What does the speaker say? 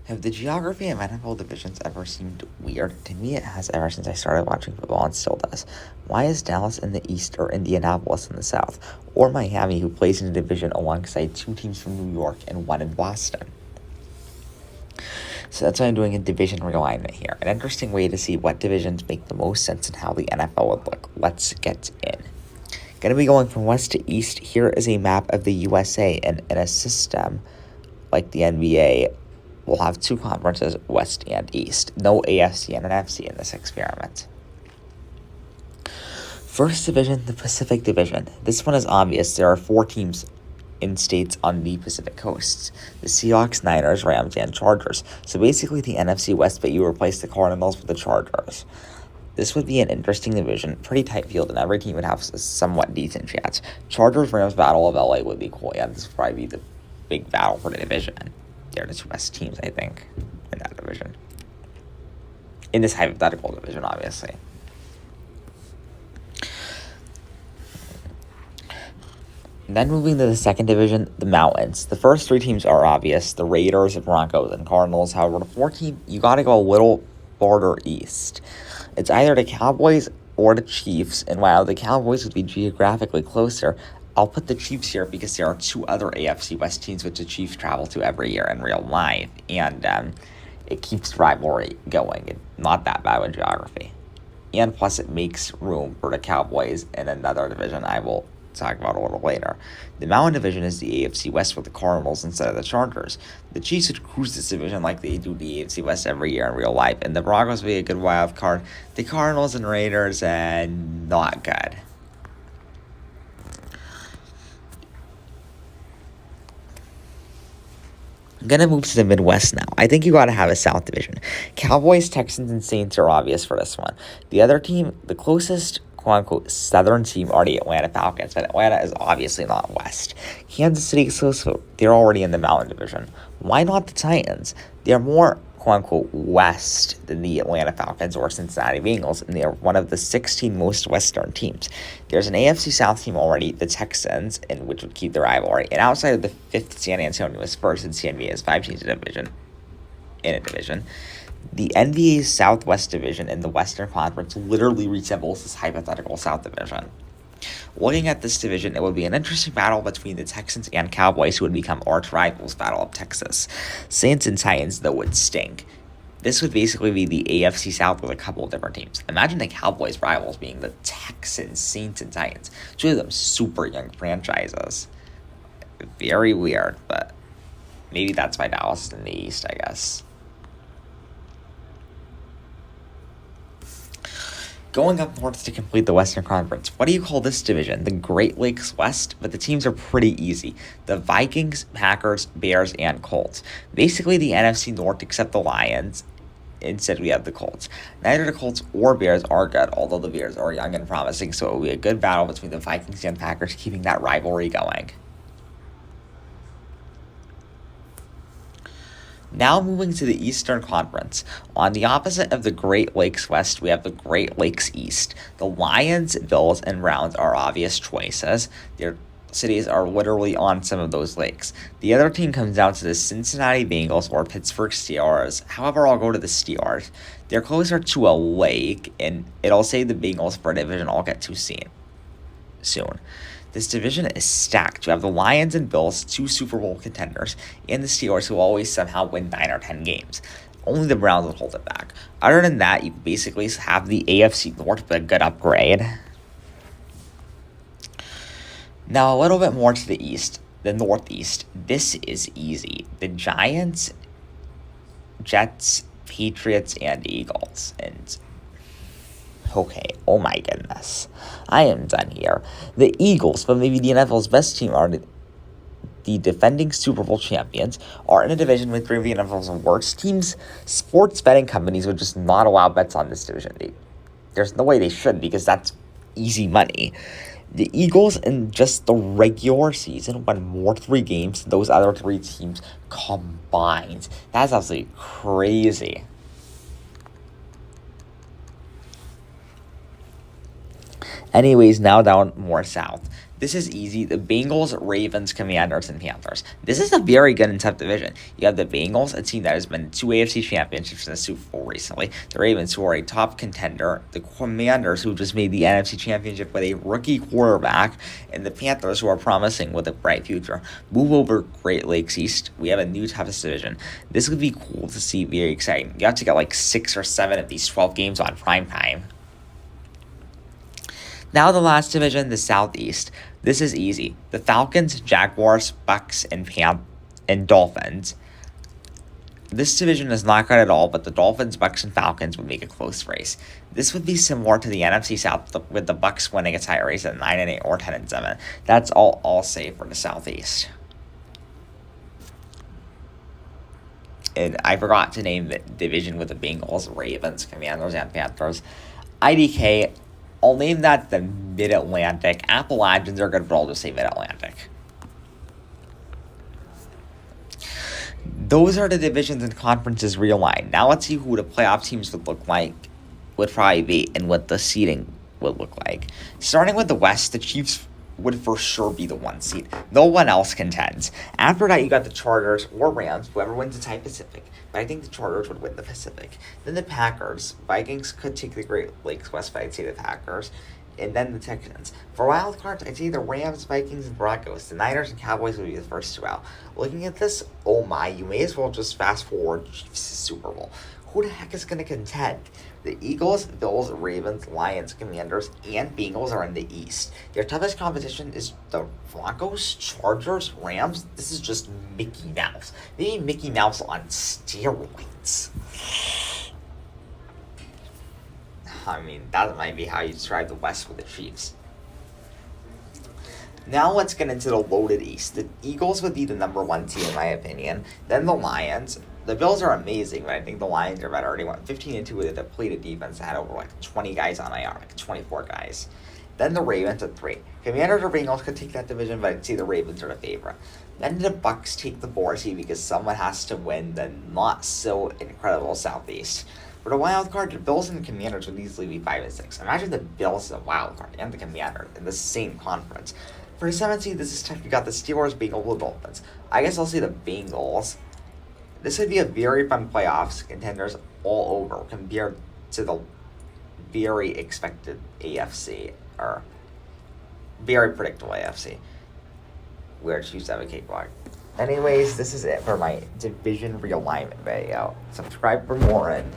Have the geography of NFL divisions ever seemed weird? To me, it has ever since I started watching football and still does. Why is Dallas in the East or Indianapolis in the South? Or Miami, who plays in a division alongside two teams from New York and one in Boston? So that's why I'm doing a division realignment here. An interesting way to see what divisions make the most sense and how the NFL would look. Let's get in. Going to be going from west to east. Here is a map of the USA, and in a system like the NBA, we'll have two conferences, West and East. No AFC and NFC in this experiment. First division, the Pacific Division. This one is obvious. There are four teams in states on the Pacific coasts. The Seahawks, Niners, Rams, and Chargers. So basically the NFC West, but you replace the Cardinals with the Chargers. This would be an interesting division, pretty tight field, and every team would have a somewhat decent chance. Chargers-Rams Battle of LA would be cool. Yeah, this would probably be the big battle for the division. They're the two best teams, I think, in that division. In this hypothetical division, obviously. Then moving to the second division, the Mountains. The first three teams are obvious, the Raiders, the Broncos, and Cardinals. However, the fourth team, you got to go a little farther east. It's either the Cowboys or the Chiefs, and while the Cowboys would be geographically closer, I'll put the Chiefs here because there are two other AFC West teams which the Chiefs travel to every year in real life, and it keeps the rivalry going. It's not that bad with geography. And plus it makes room for the Cowboys in another division I will talk about a little later. The Mountain Division is the AFC West with the Cardinals instead of the Chargers. The Chiefs would cruise this division like they do the AFC West every year in real life, and the Broncos would be a good wild card. The Cardinals and Raiders, not good. I'm going to move to the Midwest now. I think you got to have a South Division. Cowboys, Texans, and Saints are obvious for this one. The other team, the closest quote-unquote Southern team, are the Atlanta Falcons, but Atlanta is obviously not West. Kansas City is close, they're already in the Mountain Division. Why not the Titans? They're more quote-unquote West than the Atlanta Falcons or Cincinnati Bengals, and they are one of the 16 most Western teams. There's an AFC South team already, the Texans, which would keep the rivalry. And outside of the fifth San Antonio Spurs, and the NBA has 5 teams in a division. The NBA's Southwest Division in the Western Conference literally resembles this hypothetical South Division. Looking at this division, it would be an interesting battle between the Texans and Cowboys, who would become arch rivals, Battle of Texas. Saints and Titans, though, would stink. This would basically be the AFC South with a couple of different teams. Imagine the Cowboys' rivals being the Texans, Saints, and Titans. Two of them super young franchises. Very weird, but maybe that's why Dallas is in the East, I guess. Going up north to complete the Western Conference, what do you call this division? The Great Lakes West, but the teams are pretty easy. The Vikings, Packers, Bears, and Colts. Basically the NFC North except the Lions. Instead, we have the Colts. Neither the Colts or Bears are good, although the Bears are young and promising, so it will be a good battle between the Vikings and Packers, keeping that rivalry going. Now moving to the Eastern Conference. On the opposite of the Great Lakes West, we have the Great Lakes East. The Lions, Bills, and Browns are obvious choices. Their cities are literally on some of those lakes. The other team comes down to the Cincinnati Bengals or Pittsburgh Steelers. However, I'll go to the Steelers. They're closer to a lake, and it'll save the Bengals for a division I'll get to soon. This division is stacked. You have the Lions and Bills, 2 Super Bowl contenders, and the Steelers, who always somehow win 9 or 10 games. Only the Browns will hold it back. Other than that, you basically have the AFC North with a good upgrade. Now, a little bit more to the east, the Northeast. This is easy. The Giants, Jets, Patriots, and Eagles. Okay, oh my goodness. I am done here. The Eagles, but maybe the NFL's best team, are the defending Super Bowl champions, are in a division with 3 of the NFL's worst teams. Sports betting companies would just not allow bets on this division. There's no way they should, because that's easy money. The Eagles, in just the regular season, won more 3 games than those other 3 teams combined. That's absolutely crazy. Anyways, now down more south. This is easy. The Bengals, Ravens, Commanders, and Panthers. This is a very good and tough division. You have the Bengals, a team that has been to 2 AFC championships in the Super Bowl recently. The Ravens, who are a top contender. The Commanders, who just made the NFC championship with a rookie quarterback. And the Panthers, who are promising with a bright future. Move over Great Lakes East. We have a new toughest division. This would be cool to see. Very exciting. You have to get like 6 or 7 of these 12 games on prime time. Now the last division, the Southeast. This is easy. The Falcons, Jaguars, Bucks, and Dolphins. This division is not good at all, but the Dolphins, Bucks, and Falcons would make a close race. This would be similar to the NFC South, with the Bucks winning a tight race at 9-8 or 10-7. That's all I'll say for the Southeast. And I forgot to name the division with the Bengals, Ravens, Commanders, and Panthers. IDK. I'll name that the Mid-Atlantic. Appalachians are good, but I'll just say Mid-Atlantic. Those are the divisions and conferences realigned. Now let's see who the playoff teams would probably be, and what the seeding would look like. Starting with the West, the Chiefs would for sure be the 1 seed. No one else contends. After that, you got the Chargers or Rams, whoever wins the tie Pacific. But I think the Chargers would win the Pacific. Then the Packers. Vikings could take the Great Lakes West, but I'd say the Packers. And then the Texans. For wild cards, I'd say the Rams, Vikings, and Broncos. The Niners and Cowboys would be the first 2 out. Looking at this, oh my, you may as well just fast forward Chiefs Super Bowl. Who the heck is going to contend? The Eagles, Bills, Ravens, Lions, Commanders, and Bengals are in the East. Your toughest competition is the Broncos, Chargers, Rams. This is just Mickey Mouse. Maybe Mickey Mouse on steroids. I mean, that might be how you describe the West with the Chiefs. Now let's get into the loaded East. The Eagles would be the number 1 team in my opinion. Then the Lions. The Bills are amazing, but I think the Lions are better. Already went 15-2 with a depleted defense that had over 20 guys on IR, 24 guys. Then the Ravens at 3. Commanders or Bengals could take that division, but I'd say the Ravens are the favorite. Then the Bucks take the 4 seed because someone has to win the not so incredible Southeast. For the wild card, the Bills and the Commanders would easily be 5 and 6. Imagine the Bills as a wild card and the Commanders in the same conference. For the 7th seed, this is tough. You got the Steelers, Bengals, and Dolphins. I guess I'll say the Bengals. This would be a very fun playoffs, contenders all over compared to the very expected AFC, or very predictable AFC, where Chiefs have a cakewalk. Anyways, this is it for my division realignment video. Subscribe for more and